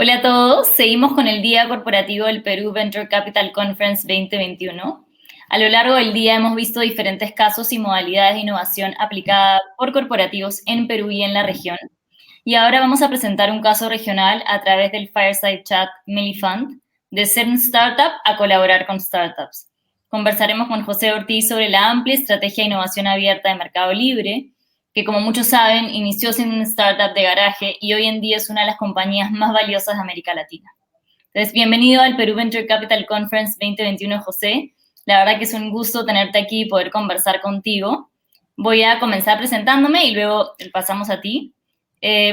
Hola a todos, seguimos con el Día Corporativo del Perú Venture Capital Conference 2021. A lo largo del día hemos visto diferentes casos y modalidades de innovación aplicada por corporativos en Perú y en la región. Y ahora vamos a presentar un caso regional a través del Fireside Chat Melifund, de ser un startup a colaborar con startups. Conversaremos con José Ortiz sobre la amplia estrategia de innovación abierta de Mercado Libre, que como muchos saben, inició siendo una startup de garaje y hoy en día es una de las compañías más valiosas de América Latina. Entonces, bienvenido al Perú Venture Capital Conference 2021, José. La verdad que es un gusto tenerte aquí y poder conversar contigo. Voy a comenzar presentándome y luego pasamos a ti.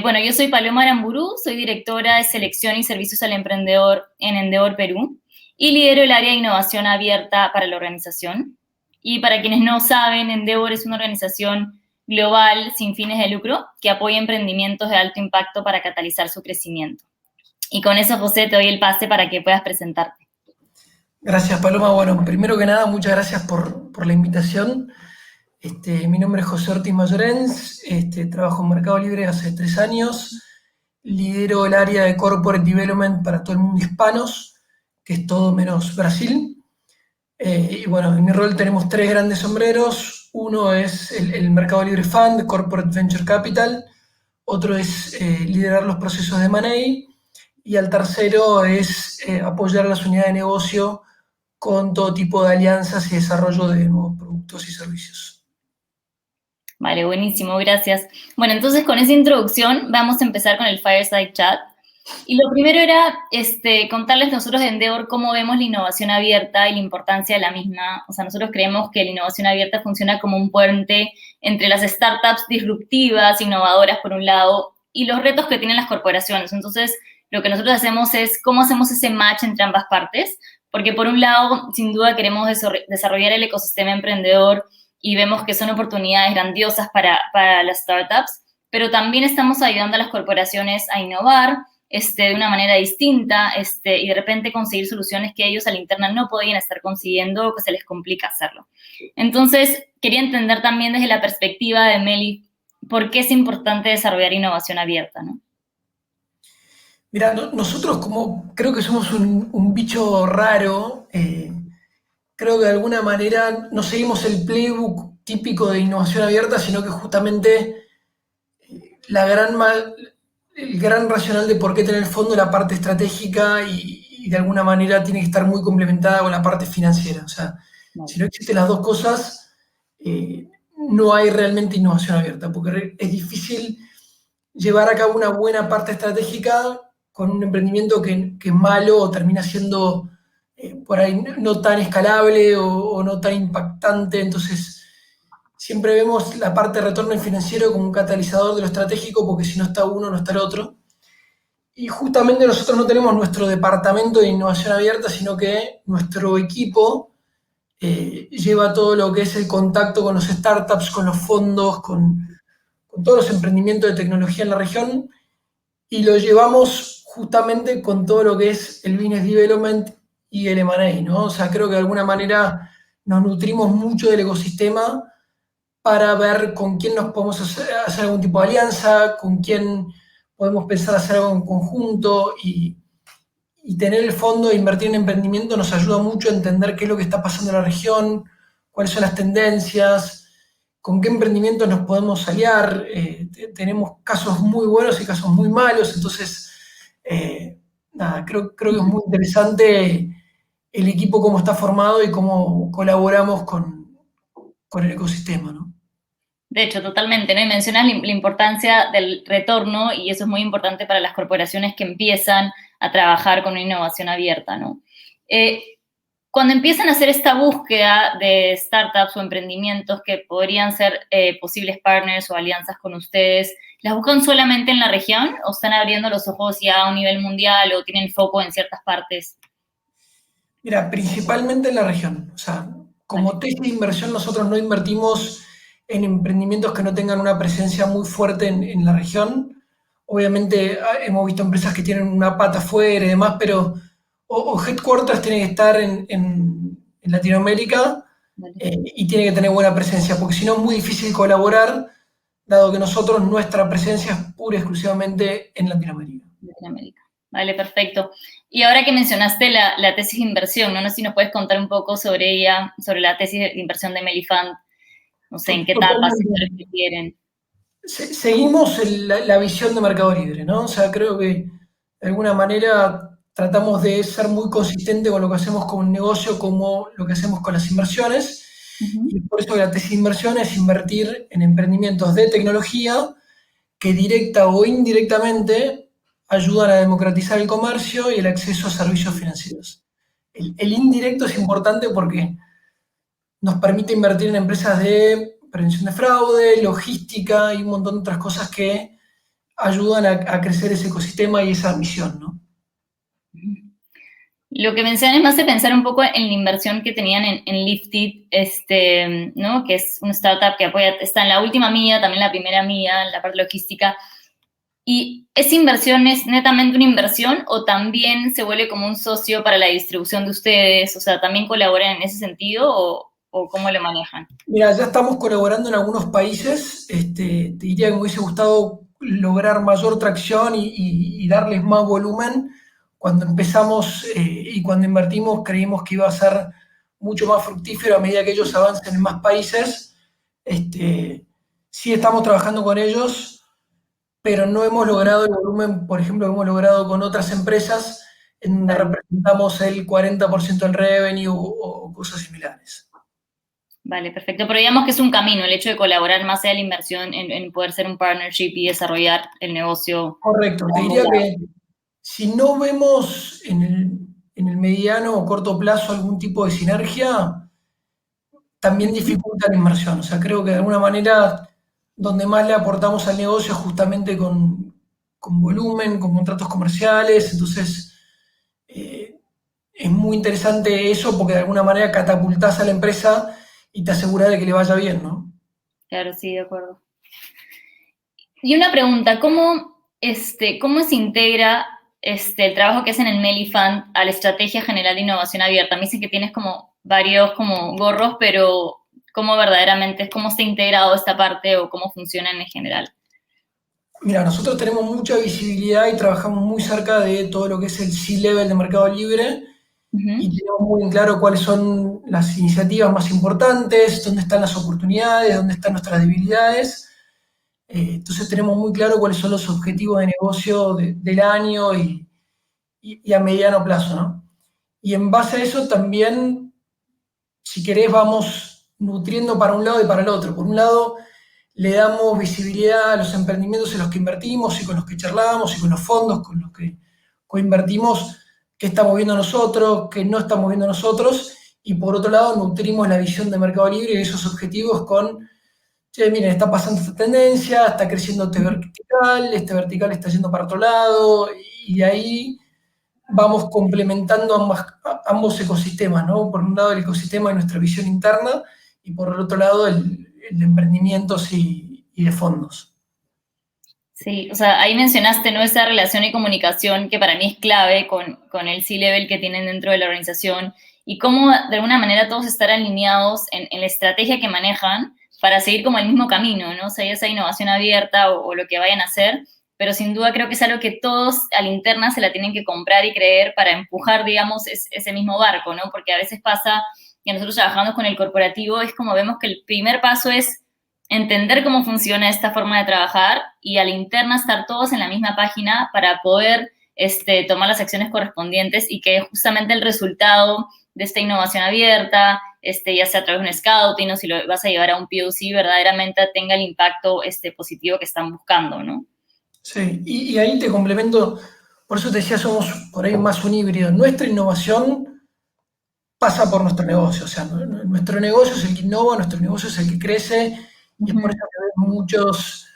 Bueno, yo soy Paloma Aramburu, soy directora de Selección y Servicios al Emprendedor en Endeavor Perú y lidero el área de innovación abierta para la organización. Y para quienes no saben, Endeavor es una organización global sin fines de lucro que apoya emprendimientos de alto impacto para catalizar su crecimiento. Y con eso, José, te doy el pase para que puedas presentarte. Gracias, Paloma. Bueno, primero que nada, muchas gracias por la invitación. Mi nombre es José Ortiz Mayorens, trabajo en Mercado Libre hace 3 años, lidero el área de Corporate Development para todo el mundo hispanos, que es todo menos Brasil. Y bueno, en mi rol tenemos 3 grandes sombreros. Uno es el Mercado Libre Fund, Corporate Venture Capital. Otro es liderar los procesos de M&A. Y el tercero es apoyar las unidades de negocio con todo tipo de alianzas y desarrollo de nuevos productos y servicios. Vale, buenísimo, gracias. Bueno, entonces con esa introducción vamos a empezar con el Fireside Chat. Y lo primero era contarles nosotros de Endeavor cómo vemos la innovación abierta y la importancia de la misma. O sea, nosotros creemos que la innovación abierta funciona como un puente entre las startups disruptivas, innovadoras por un lado, y los retos que tienen las corporaciones. Entonces, lo que nosotros hacemos es cómo hacemos ese match entre ambas partes, porque por un lado, sin duda, queremos desarrollar el ecosistema emprendedor y vemos que son oportunidades grandiosas para las startups, pero también estamos ayudando a las corporaciones a innovar, de una manera distinta y de repente conseguir soluciones que ellos a la interna no podían estar consiguiendo o que se les complica hacerlo. Entonces, quería entender también desde la perspectiva de Meli, ¿por qué es importante desarrollar innovación abierta, no? Mira, nosotros como creo que somos un bicho raro, creo que de alguna manera no seguimos el playbook típico de innovación abierta, sino que justamente la el gran racional de por qué tener fondo la parte estratégica y de alguna manera tiene que estar muy complementada con la parte financiera. O sea, Vale. si no existen las dos cosas, no hay realmente innovación abierta, porque es difícil llevar a cabo una buena parte estratégica con un emprendimiento que es malo o termina siendo por ahí no tan escalable o no tan impactante. Entonces, siempre vemos la parte de retorno financiero como un catalizador de lo estratégico, porque si no está uno, no está el otro. Y justamente nosotros no tenemos nuestro departamento de innovación abierta, sino que nuestro equipo lleva todo lo que es el contacto con los startups, con los fondos, con todos los emprendimientos de tecnología en la región, y lo llevamos justamente con todo lo que es el business development y el M&A, ¿no? O sea, creo que de alguna manera nos nutrimos mucho del ecosistema para ver con quién nos podemos hacer algún tipo de alianza, con quién podemos pensar hacer algo en conjunto y tener el fondo de invertir en emprendimiento nos ayuda mucho a entender qué es lo que está pasando en la región, cuáles son las tendencias, con qué emprendimientos nos podemos aliar. Tenemos casos muy buenos y casos muy malos, entonces, nada, creo que es muy interesante el equipo, cómo está formado y cómo colaboramos con el ecosistema, ¿no? De hecho, totalmente, ¿no? Y mencionas la importancia del retorno y eso es muy importante para las corporaciones que empiezan a trabajar con una innovación abierta, ¿no? Cuando empiezan a hacer esta búsqueda de startups o emprendimientos que podrían ser posibles partners o alianzas con ustedes, ¿las buscan solamente en la región o están abriendo los ojos ya a un nivel mundial o tienen foco en ciertas partes? Mira, principalmente en la región. O sea, como Vale. tesis de inversión nosotros no invertimos en emprendimientos que no tengan una presencia muy fuerte en la región. Obviamente hemos visto empresas que tienen una pata afuera y demás, pero o headquarters tiene que estar en Latinoamérica Vale. y tiene que tener buena presencia, porque si no es muy difícil colaborar, dado que nosotros nuestra presencia es pura y exclusivamente en Latinoamérica. Latinoamérica. Vale, perfecto. Y ahora que mencionaste la tesis de inversión, ¿no? No sé si nos puedes contar un poco sobre ella, sobre la tesis de inversión de Melifund, no sé, en qué etapas, sectores Totalmente. que quieren. Seguimos la visión de Mercado Libre, ¿no? O sea, creo que de alguna manera tratamos de ser muy consistente con lo que hacemos con un negocio, como lo que hacemos con las inversiones. Ujú. Y por eso la tesis de inversión es invertir en emprendimientos de tecnología que directa o indirectamente ayudan a democratizar el comercio y el acceso a servicios financieros. El indirecto es importante porque nos permite invertir en empresas de prevención de fraude, logística y un montón de otras cosas que ayudan a crecer ese ecosistema y esa misión, ¿no? Lo que mencionas me hace pensar un poco en la inversión que tenían en Lifted, ¿no? Que es una startup que apoya, está en la última milla, también la primera milla, en la parte logística. ¿Y esa inversión es netamente una inversión o también se vuelve como un socio para la distribución de ustedes? O sea, ¿también colaboran en ese sentido o cómo lo manejan? Mira, ya estamos colaborando en algunos países. Te diría que me hubiese gustado lograr mayor tracción y darles más volumen. Cuando empezamos y cuando invertimos, creímos que iba a ser mucho más fructífero a medida que ellos avancen en más países. Este, sí estamos trabajando con ellos, pero no hemos logrado el volumen, por ejemplo, que hemos logrado con otras empresas, en donde Vale, representamos el 40% del revenue o cosas similares. vale, perfecto. Pero digamos que es un camino el hecho de colaborar más allá de la inversión en poder ser un partnership y desarrollar el negocio Correcto, de te ambos diría lados. que si no vemos en el mediano o corto plazo algún tipo de sinergia, también Ujú. dificulta la inversión. O sea, creo que de alguna manera donde más le aportamos al negocio es justamente con volumen, con contratos comerciales. Entonces, eh, es muy interesante eso porque de alguna manera catapultás a la empresa y te asegura de que le vaya bien, ¿no? Claro, sí, de acuerdo. Y una pregunta, ¿cómo se integra el trabajo que hacen en Melifund a la estrategia general de innovación abierta? Me dicen que tienes como varios como gorros, pero ¿cómo verdaderamente, cómo está integrado esta parte o cómo funcionan en general? Mira, nosotros tenemos mucha visibilidad y trabajamos muy cerca de todo lo que es el C-Level de Mercado Libre Ujú. y tenemos muy en claro cuáles son las iniciativas más importantes, dónde están las oportunidades, dónde están nuestras debilidades. Entonces tenemos muy claro cuáles son los objetivos de negocio del año y a mediano plazo, ¿no? Y en base a eso también, si querés, vamos nutriendo para un lado y para el otro. Por un lado, le damos visibilidad a los emprendimientos en los que invertimos y con los que charlamos y con los fondos con los que coinvertimos, qué estamos viendo nosotros, qué no estamos viendo nosotros. Y por otro lado, nutrimos la visión de Mercado Libre y esos objetivos con, che, miren, está pasando esta tendencia, está creciendo este vertical está yendo para otro lado, y de ahí vamos complementando ambos ecosistemas, ¿no? Por un lado el ecosistema de nuestra visión interna y por el otro lado el de emprendimientos y de fondos. Sí, o sea, ahí mencionaste, ¿no? Esa relación y comunicación que para mí es clave con el C-Level que tienen dentro de la organización y cómo de alguna manera todos estar alineados en la estrategia que manejan para seguir como el mismo camino, ¿no? O sea, esa innovación abierta o lo que vayan a hacer, pero sin duda creo que es algo que todos a la interna se la tienen que comprar y creer para empujar, digamos, ese mismo barco, ¿no? Porque a veces pasa que nosotros trabajando con el corporativo es como vemos que el primer paso es entender cómo funciona esta forma de trabajar y a la interna estar todos en la misma página para poder tomar las acciones correspondientes y que justamente el resultado de esta innovación abierta, ya sea a través de un scouting o si lo vas a llevar a un POC, verdaderamente tenga el impacto positivo que están buscando, ¿no? Sí, y ahí te complemento, por eso te decía, somos por ahí más un híbrido. Nuestra innovación pasa por nuestro negocio, o sea, nuestro negocio es el que innova, nuestro negocio es el que crece, y es por eso Ujú. que vemos muchos,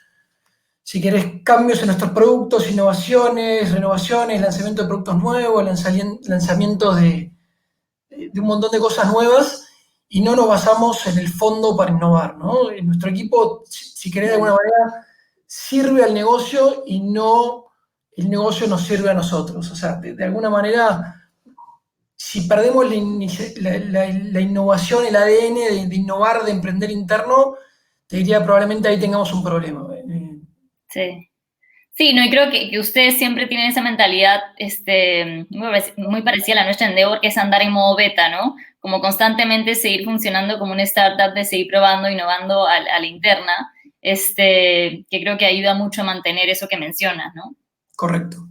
si querés, cambios en nuestros productos, innovaciones, renovaciones, lanzamiento de productos nuevos, lanzamientos de un montón de cosas nuevas y no nos basamos en el fondo para innovar, ¿no? Nuestro equipo, si querés de alguna Vale. manera, sirve al negocio y no el negocio nos sirve a nosotros. O sea, de alguna manera, si perdemos la innovación, el ADN de innovar, de emprender interno, te diría probablemente ahí tengamos un problema. Sí. Sí, no, y creo que ustedes siempre tienen esa mentalidad muy parecida a la nuestra en Endeavor, que es andar en modo beta, ¿no? Como constantemente seguir funcionando como una startup, de seguir probando, innovando a la interna, que creo que ayuda mucho a mantener eso que mencionas, ¿no? Correcto.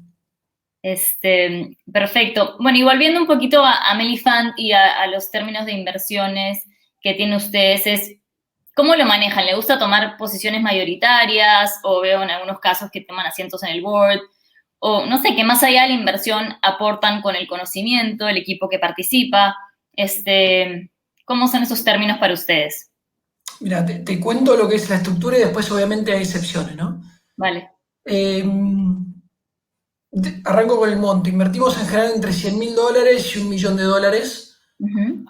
Perfecto. Bueno, y volviendo un poquito a Melifund y a los términos de inversiones que tienen ustedes, ¿cómo lo manejan? ¿Le gusta tomar posiciones mayoritarias o veo en algunos casos que toman asientos en el board? O no sé, que más allá de la inversión aportan con el conocimiento, el equipo que participa. ¿Cómo son esos términos para ustedes? Mira, te cuento lo que es la estructura y después obviamente hay excepciones, ¿no? Vale. Eh, Arranco con el monto. Invertimos en general entre $100.000 y $1.000.000. Ujú.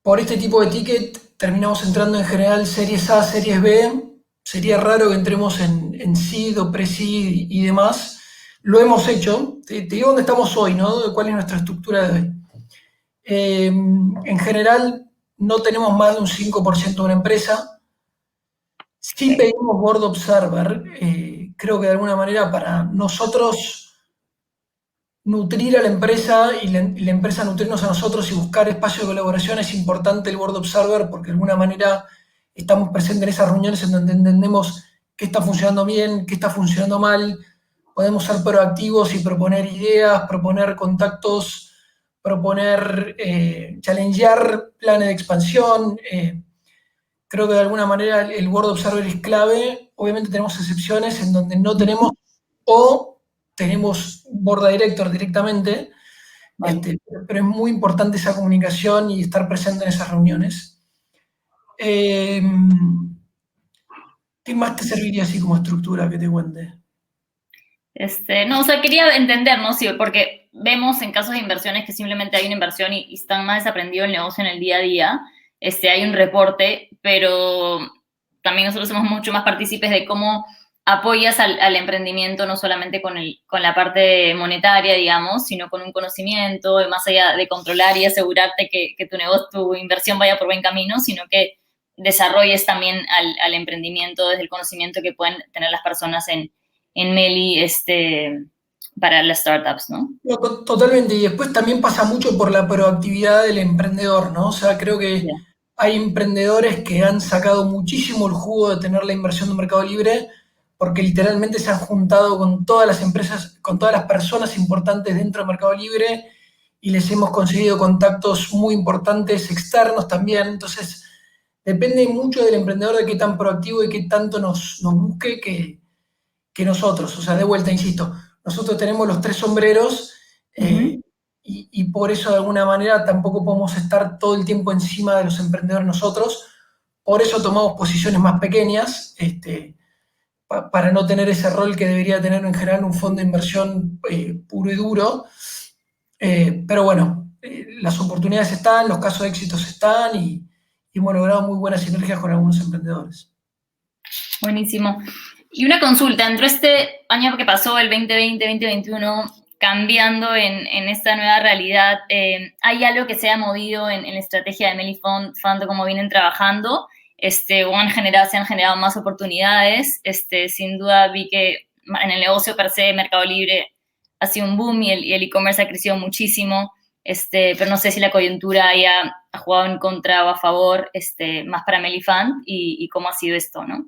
Por este tipo de ticket terminamos entrando en general series A, series B. Sería raro que entremos en seed o pre-seed y demás. Lo hemos hecho. Te digo dónde estamos hoy, ¿no? ¿Cuál es nuestra estructura de hoy? En general, no tenemos más de un 5% de una empresa. Sí Ok. pedimos Board Observer. Creo que de alguna manera para nosotros nutrir a la empresa y la empresa nutrirnos a nosotros y buscar espacio de colaboración es importante el Board Observer porque de alguna manera estamos presentes en esas reuniones en donde entendemos qué está funcionando bien, qué está funcionando mal, podemos ser proactivos y proponer ideas, proponer contactos, proponer, challengear planes de expansión. Creo que de alguna manera el Board Observer es clave. Obviamente tenemos excepciones en donde no tenemos o tenemos Board Director directamente, Vale. pero es muy importante esa comunicación y estar presente en esas reuniones. Eh, ¿Qué más te serviría así como estructura que te cuente? No, o sea, quería entender, ¿no? Sí, porque vemos en casos de inversiones que simplemente hay una inversión y están más desaprendido el negocio en el día a día. Hay un reporte, pero también nosotros somos mucho más partícipes de cómo apoyas al emprendimiento, no solamente con la parte monetaria, digamos, sino con un conocimiento, más allá de controlar y asegurarte que tu negocio, tu inversión vaya por buen camino, sino que desarrolles también al emprendimiento desde el conocimiento que pueden tener las personas en Meli para las startups, ¿no? No, totalmente, y después también pasa mucho por la proactividad del emprendedor, ¿no? O sea, creo que Yeah. hay emprendedores que han sacado muchísimo el jugo de tener la inversión de Mercado Libre porque literalmente se han juntado con todas las empresas, con todas las personas importantes dentro de Mercado Libre y les hemos conseguido contactos muy importantes externos también. Entonces, depende mucho del emprendedor de qué tan proactivo y qué tanto nos busque que nosotros. O sea, de vuelta, insisto, nosotros tenemos los tres sombreros, Ujú. y por eso de alguna manera tampoco podemos estar todo el tiempo encima de los emprendedores nosotros. Por eso tomamos posiciones más pequeñas, para no tener ese rol que debería tener en general un fondo de inversión puro y duro. Pero bueno, las oportunidades están, los casos de éxitos están y hemos logrado muy buenas sinergias con algunos emprendedores. Buenísimo. Y una consulta, dentro de este año que pasó, el 2020, 2021, cambiando en esta nueva realidad, ¿hay algo que se haya movido en la estrategia de Meli Fund, cómo vienen trabajando? Se han generado más oportunidades. Sin duda vi que en el negocio per se, Mercado Libre ha sido un boom y el e-commerce ha crecido muchísimo. Pero no sé si la coyuntura ha jugado en contra o a favor, más para Meli Fund y cómo ha sido esto, ¿no?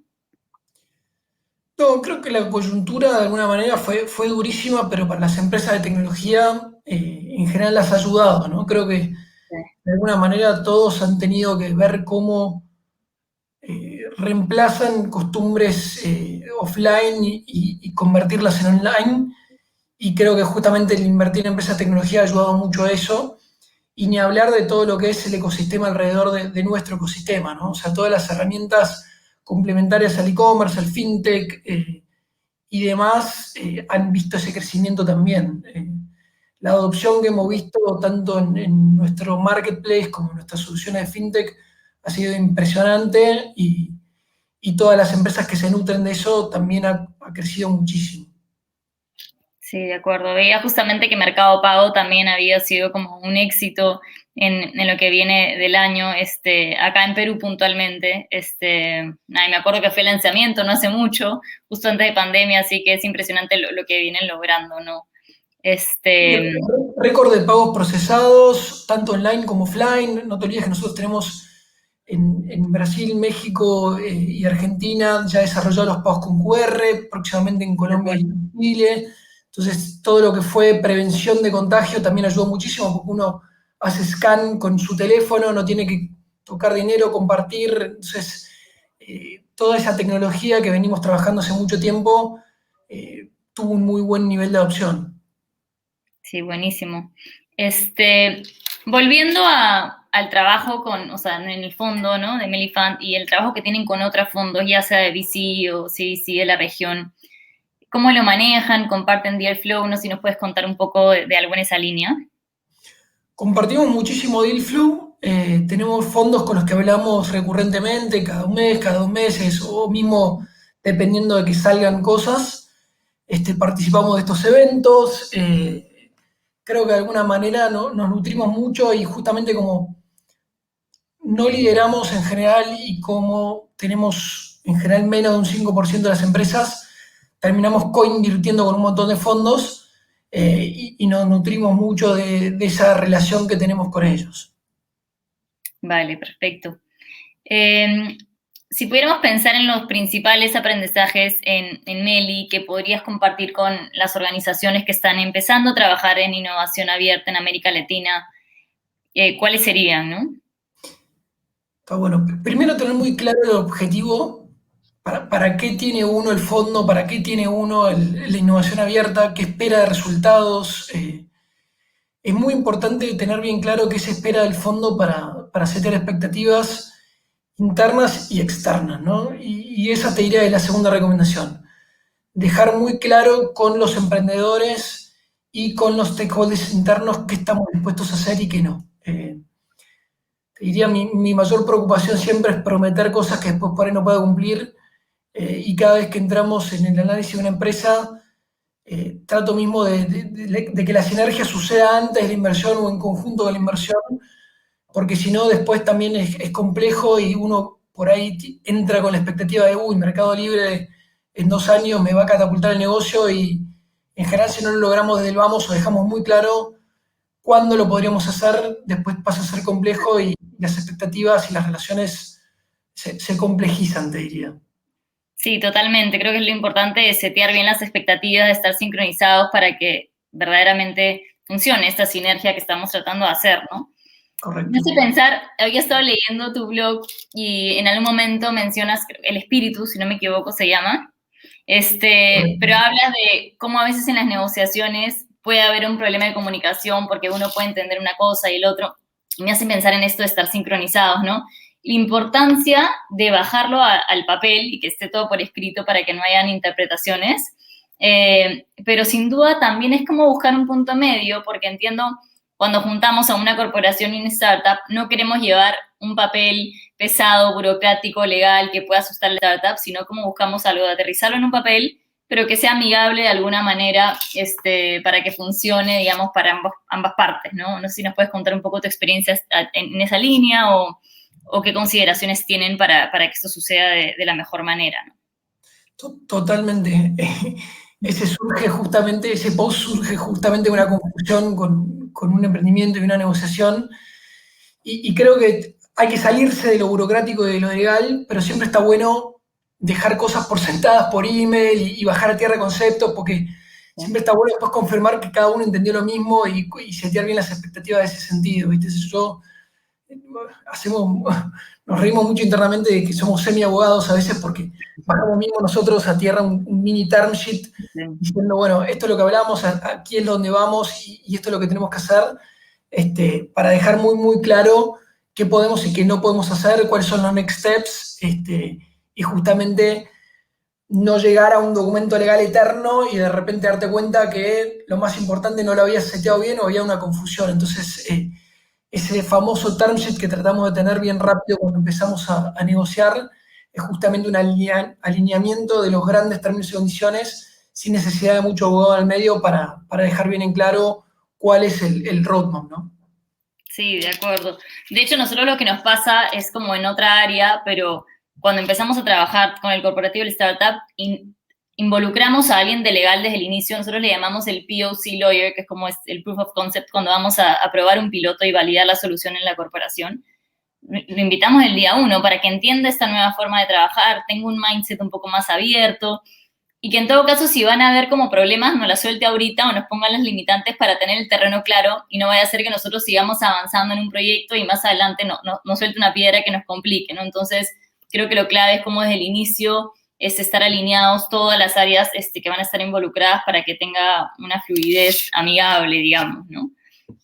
No, creo que la coyuntura de alguna manera fue durísima, pero para las empresas de tecnología en general las ha ayudado, ¿no? Creo que Sí. de alguna manera todos han tenido que ver cómo reemplazan costumbres offline y convertirlas en online. Y creo que justamente el invertir en empresas de tecnología ha ayudado mucho a eso. Y ni hablar de todo lo que es el ecosistema alrededor de nuestro ecosistema, ¿no? O sea, todas las herramientas complementarias al e-commerce, al fintech y demás han visto ese crecimiento también. La adopción que hemos visto tanto en nuestro marketplace como en nuestras soluciones de fintech ha sido impresionante y todas las empresas que se nutren de eso también ha crecido muchísimo. Sí, de acuerdo. Veía justamente que Mercado Pago también había sido como un éxito en lo que viene del año, acá en Perú puntualmente. Nada, y me acuerdo que fue el lanzamiento no hace mucho, justo antes de pandemia, así que es impresionante lo que vienen logrando, ¿no? Récord de pagos procesados, tanto online como offline. No te olvides que nosotros tenemos en Brasil, México y Argentina ya desarrollados los pagos con QR, próximamente en Colombia y en Chile. Entonces, todo lo que fue prevención de contagio también ayudó muchísimo porque uno hace scan con su teléfono, no tiene que tocar dinero, compartir. Entonces, toda esa tecnología que venimos trabajando hace mucho tiempo tuvo un muy buen nivel de adopción. Sí, buenísimo. Volviendo al trabajo o sea, en el fondo, ¿no? De Melifund y el trabajo que tienen con otros fondos, ya sea de VC o CVC de la región, ¿cómo lo manejan? ¿Comparten deal flow? No sé si nos puedes contar un poco de algo en esa línea. Compartimos muchísimo deal flow, tenemos fondos con los que hablamos recurrentemente, cada un mes, cada 2 meses, o mismo dependiendo de que salgan cosas, participamos de estos eventos. Creo que de alguna manera nos nutrimos mucho y justamente como no lideramos en general y como tenemos en general menos de un 5% de las empresas, terminamos co-invirtiendo con un montón de fondos y nos nutrimos mucho de esa relación que tenemos con ellos. Vale, perfecto. Si pudiéramos pensar en los principales aprendizajes en Meli que podrías compartir con las organizaciones que están empezando a trabajar en innovación abierta en América Latina, ¿cuáles serían, no? Está bueno. Primero tener muy claro el objetivo, para qué tiene uno el fondo, para qué tiene uno la innovación abierta, qué espera de resultados. Es muy importante tener bien claro qué se espera del fondo para setear expectativas internas y externas, ¿no? Y esa te diría de la segunda recomendación. Dejar muy claro con los emprendedores y con los stakeholders internos qué estamos dispuestos a hacer y qué no. Te diría, mi mayor preocupación siempre es prometer cosas que después por ahí no puedo cumplir y cada vez que entramos en el análisis de una empresa, trato mismo de que la sinergia suceda antes de la inversión o en conjunto con la inversión, porque si no después también es complejo y uno por ahí entra con la expectativa de, uy, Mercado Libre en 2 años me va a catapultar el negocio y en general si no lo logramos desde el vamos o dejamos muy claro cuándo lo podríamos hacer, después pasa a ser complejo y las expectativas y las relaciones se complejizan, te diría. Sí, totalmente. Creo que es lo importante de setear bien las expectativas, de estar sincronizados para que verdaderamente funcione esta sinergia que estamos tratando de hacer, ¿no? Correcto. Me hace pensar, había estado leyendo tu blog y en algún momento mencionas el espíritu, si no me equivoco, se llama. Pero hablas de cómo a veces en las negociaciones puede haber un problema de comunicación porque uno puede entender una cosa y el otro. Y me hace pensar en esto de estar sincronizados, ¿no? La importancia de bajarlo al papel y que esté todo por escrito para que no hayan interpretaciones. Pero sin duda también es como buscar un punto medio porque entiendo cuando juntamos a una corporación y una startup, no queremos llevar un papel pesado, burocrático, legal, que pueda asustar a la startup, sino como buscamos algo de aterrizarlo en un papel, pero que sea amigable de alguna manera para que funcione, digamos, para ambas partes, ¿no? No sé si nos puedes contar un poco tu experiencia en esa línea o qué consideraciones tienen para que esto suceda de la mejor manera, ¿no? Totalmente. Ese post surge justamente de una confusión con un emprendimiento y una negociación. Y creo que hay que salirse de lo burocrático y de lo legal, pero siempre está bueno dejar cosas por sentadas por email y bajar a tierra conceptos, porque siempre está bueno después confirmar que cada uno entendió lo mismo y setear bien las expectativas de ese sentido, ¿viste? Nos reímos mucho internamente de que somos semi-abogados a veces porque bajamos mismo nosotros a tierra un mini term sheet diciendo, bueno, esto es lo que hablamos, aquí es donde vamos y esto es lo que tenemos que hacer, para dejar muy, muy claro qué podemos y qué no podemos hacer, cuáles son los next steps, y justamente no llegar a un documento legal eterno y de repente darte cuenta que lo más importante no lo habías seteado bien o había una confusión. Entonces, ese famoso term sheet que tratamos de tener bien rápido cuando empezamos a negociar es justamente un alineamiento de los grandes términos y condiciones sin necesidad de mucho abogado al medio para dejar bien en claro cuál es el roadmap, ¿no? Sí, de acuerdo. De hecho, nosotros lo que nos pasa es como en otra área, pero cuando empezamos a trabajar con el corporativo y el startup, involucramos a alguien de legal desde el inicio. Nosotros le llamamos el POC lawyer, que es como el proof of concept, cuando vamos a probar un piloto y validar la solución en la corporación. Lo invitamos el día uno para que entienda esta nueva forma de trabajar, tenga un mindset un poco más abierto, y que en todo caso, si van a ver como problemas, nos la suelte ahorita o nos pongan las limitantes para tener el terreno claro y no vaya a ser que nosotros sigamos avanzando en un proyecto y más adelante no suelte una piedra que nos complique, ¿no? Entonces, creo que lo clave es como desde el inicio es estar alineados todas las áreas que van a estar involucradas para que tenga una fluidez amigable, digamos, ¿no?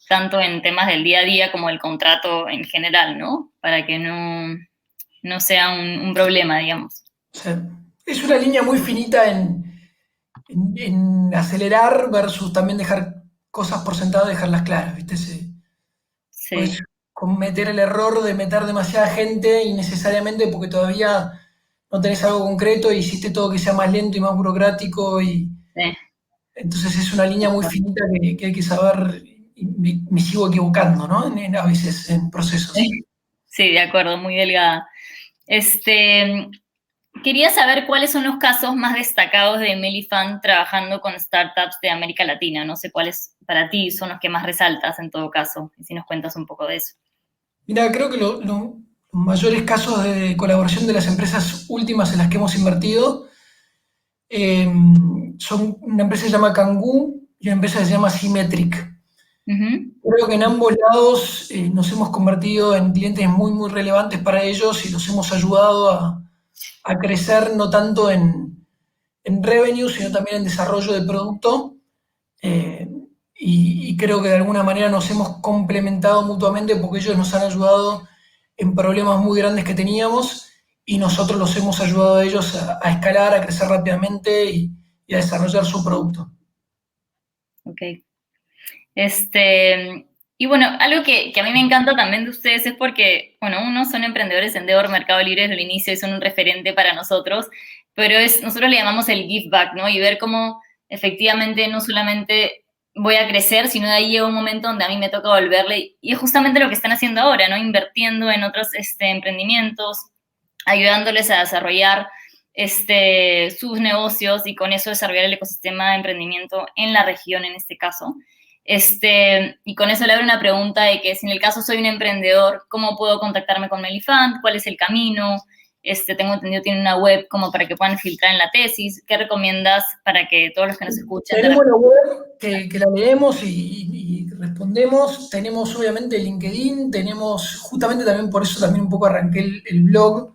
Tanto en temas del día a día como el contrato en general, ¿no? Para que no sea un problema, digamos. O sea, es una línea muy finita en acelerar versus también dejar cosas por sentado, dejarlas claras, ¿viste? Puedes Sí, cometer el error de meter demasiada gente innecesariamente porque todavía no tenés algo concreto y hiciste todo que sea más lento y más burocrático y sí. entonces es una línea muy finita que hay que saber y me sigo equivocando, ¿no? A veces en procesos. Sí, de acuerdo, muy delgada. Este, Quería saber cuáles son los casos más destacados de Melifund trabajando con startups de América Latina. No sé cuáles para ti son los que más resaltas en todo caso, y si nos cuentas un poco de eso. Mira, creo que los mayores casos de colaboración de las empresas últimas en las que hemos invertido eh, son una empresa que se llama Kangoo y una empresa que se llama Symmetric. Ujú. Creo que en ambos lados nos hemos convertido en clientes muy, muy relevantes para ellos y los hemos ayudado a crecer no tanto en revenue, sino también en desarrollo de producto. Eh, y creo que de alguna manera nos hemos complementado mutuamente porque ellos nos han ayudado en problemas muy grandes que teníamos y nosotros los hemos ayudado a ellos a escalar, a crecer rápidamente y a desarrollar su producto. Ok. Y bueno, algo que a mí me encanta también de ustedes es porque, bueno, uno son emprendedores en Endeavor Mercado Libre desde el inicio y son un referente para nosotros, pero nosotros le llamamos el give back, ¿no? Y ver cómo efectivamente no solamente voy a crecer, sino de ahí llega un momento donde a mí me toca volverle, y es justamente lo que están haciendo ahora, ¿no? Invirtiendo en otros emprendimientos, ayudándoles a desarrollar sus negocios y con eso desarrollar el ecosistema de emprendimiento en la región en este caso. Y con eso le abro una pregunta de que si en el caso soy un emprendedor, ¿cómo puedo contactarme con Melifund? ¿Cuál es el camino? Tengo entendido tiene una web como para que puedan filtrar en la tesis. ¿Qué recomiendas para que todos los que nos escuchen? Tenemos la web que la leemos y respondemos. Tenemos obviamente LinkedIn, tenemos, justamente también por eso también un poco arranqué el blog,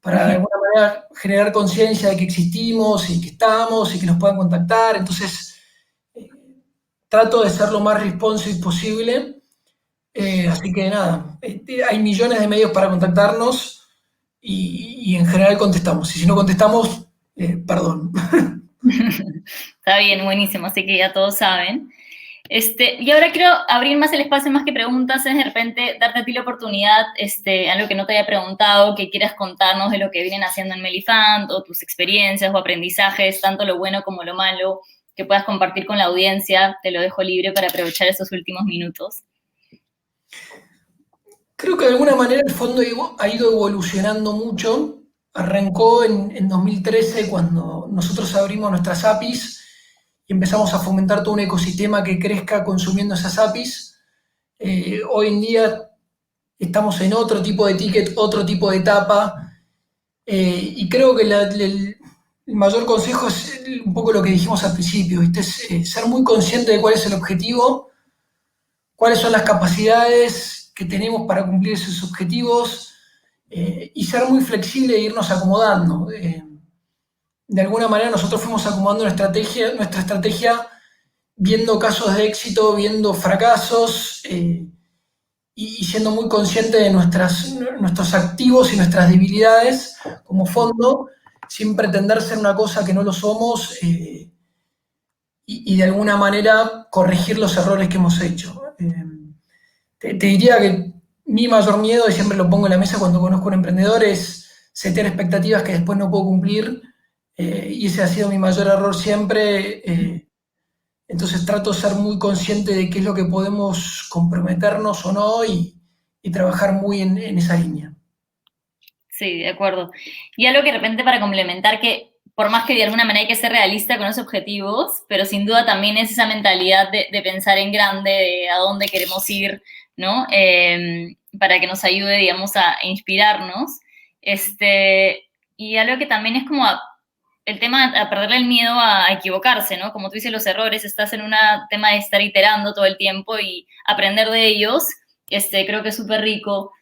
para de alguna manera generar conciencia de que existimos y que estamos y que nos puedan contactar. Entonces, eh, trato de ser lo más responsive posible. Así que nada, hay millones de medios para contactarnos y en general contestamos. Y si no contestamos, perdón. Está bien, buenísimo, así que ya todos saben. Y ahora quiero abrir más el espacio, más que preguntas, es de repente darte a ti la oportunidad, algo que no te haya preguntado, que quieras contarnos de lo que vienen haciendo en Melifund, o tus experiencias o aprendizajes, tanto lo bueno como lo malo, que puedas compartir con la audiencia. Te lo dejo libre para aprovechar esos últimos minutos. Creo que de alguna manera el fondo ha ido evolucionando mucho. Arrancó en 2013 cuando nosotros abrimos nuestras APIs y empezamos a fomentar todo un ecosistema que crezca consumiendo esas APIs. Hoy en día estamos en otro tipo de ticket, otro tipo de etapa y creo que el mayor consejo es un poco lo que dijimos al principio, ¿viste? Es ser muy consciente de cuál es el objetivo, cuáles son las capacidades que tenemos para cumplir esos objetivos y ser muy flexible e irnos acomodando. De alguna manera nosotros fuimos acomodando nuestra estrategia viendo casos de éxito, viendo fracasos y siendo muy consciente de nuestros activos y nuestras debilidades como fondo, sin pretender ser una cosa que no lo somos y de alguna manera corregir los errores que hemos hecho. Te diría que mi mayor miedo, y siempre lo pongo en la mesa cuando conozco a un emprendedor, es setear expectativas que después no puedo cumplir. Y ese ha sido mi mayor error siempre. Entonces trato de ser muy consciente de qué es lo que podemos comprometernos o no y trabajar muy en esa línea. Sí, de acuerdo. Y algo que de repente para complementar, que por más que de alguna manera hay que ser realista con los objetivos, pero sin duda también es esa mentalidad de pensar en grande, de a dónde queremos ir, ¿no? Para que nos ayude, digamos, a inspirarnos. Y algo que también es como el tema a perderle el miedo a equivocarse, ¿no? Como tú dices, los errores, estás en un tema de estar iterando todo el tiempo y aprender de ellos, creo que es súper rico.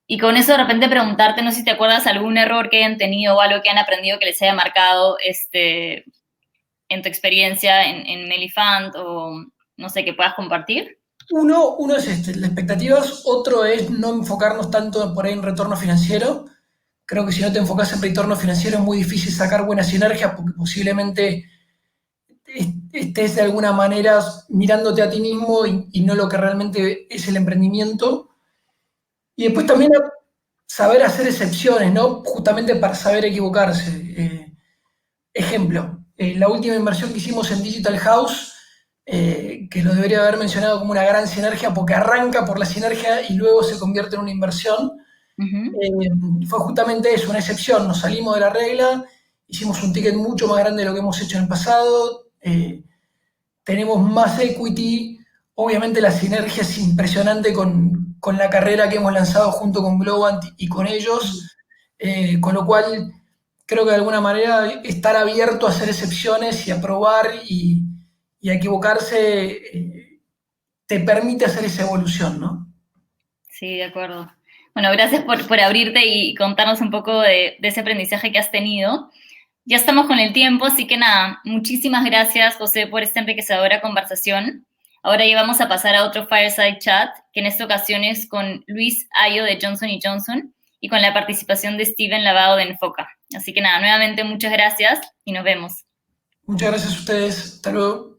Y con eso de repente preguntarte, no sé si te acuerdas algún error que hayan tenido o algo que han aprendido que les haya marcado en tu experiencia en Melifant o no sé, que puedas compartir. Uno es las expectativas, otro es no enfocarnos tanto por ahí en retorno financiero. Creo que si no te enfocas en retorno financiero es muy difícil sacar buenas sinergias porque posiblemente estés de alguna manera mirándote a ti mismo y no lo que realmente es el emprendimiento. Y después también saber hacer excepciones, ¿no? Justamente para saber equivocarse. Ejemplo, la última inversión que hicimos en Digital House, que lo debería haber mencionado como una gran sinergia porque arranca por la sinergia y luego se convierte en una inversión, fue justamente eso, una excepción. Nos salimos de la regla, hicimos un ticket mucho más grande de lo que hemos hecho en el pasado, tenemos más equity, obviamente la sinergia es impresionante con la carrera que hemos lanzado junto con Globant y con ellos, con lo cual creo que de alguna manera estar abierto a hacer excepciones y a probar y a equivocarse te permite hacer esa evolución, ¿no? Sí, de acuerdo. Bueno, gracias por abrirte y contarnos un poco de ese aprendizaje que has tenido. Ya estamos con el tiempo, así que nada, muchísimas gracias, José, por esta enriquecedora conversación. Ahora ya vamos a pasar a otro Fireside Chat, que en esta ocasión es con Luis Ayo de Johnson Johnson y con la participación de Steven Lavado de Enfoca. Así que nada, nuevamente muchas gracias y nos vemos. Muchas gracias a ustedes. Hasta luego.